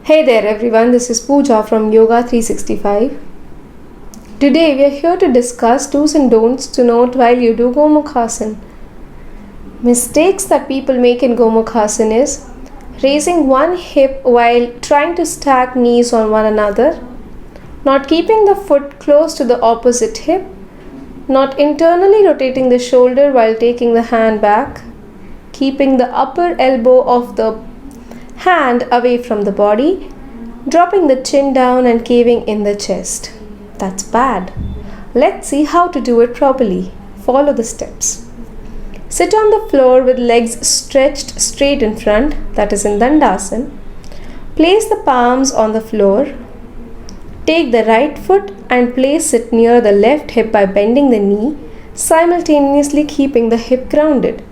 Hey there everyone, this is Pooja from Yoga 365. Today we are here to discuss do's and don'ts to note while you do Gomukhasana. Mistakes that people make in Gomukhasana is raising one hip while trying to stack knees on one another, not keeping the foot close to the opposite hip, not internally rotating the shoulder while taking the hand back, keeping the upper elbow of the hand away from the body, dropping the chin down and caving in the chest. That's bad. Let's see how to do it properly. Follow the steps. Sit on the floor with legs stretched straight in front, that is in Dandasana. Place the palms on the floor. Take the right foot and place it near the left hip by bending the knee, simultaneously keeping the hip grounded.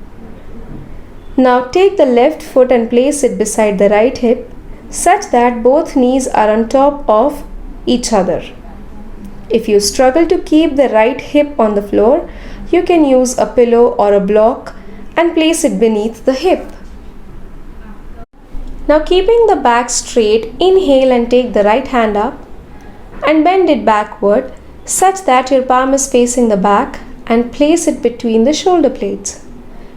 Now take the left foot and place it beside the right hip such that both knees are on top of each other. If you struggle to keep the right hip on the floor, you can use a pillow or a block and place it beneath the hip. Now keeping the back straight, inhale and take the right hand up and bend it backward such that your palm is facing the back and place it between the shoulder blades.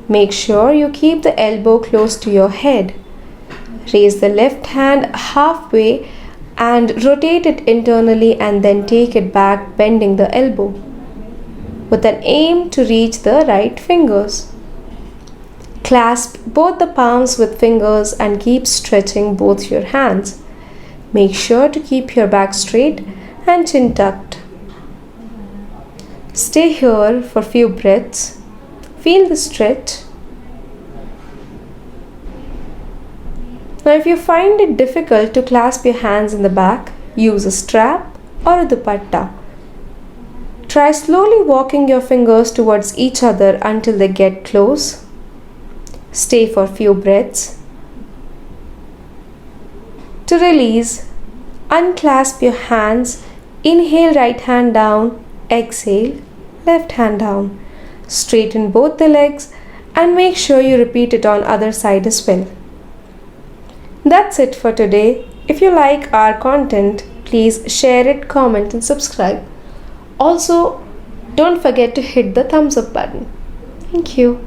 Make sure you keep the elbow close to your head. Raise the left hand halfway and rotate it internally and then take it back, bending the elbow with an aim to reach the right fingers. Clasp both the palms with fingers and keep stretching both your hands. Make sure to keep your back straight and chin tucked. Stay here for a few breaths. Feel the stretch. Now if you find it difficult to clasp your hands in the back, use a strap or a dupatta. Try slowly walking your fingers towards each other until they get close. Stay for a few breaths. To release, unclasp your hands. Inhale, right hand down. Exhale, left hand down. Straighten both the legs and make sure you repeat it on other side as well. That's it for today. If you like our content, please share it, comment and subscribe. Also, don't forget to hit the thumbs up button. Thank you.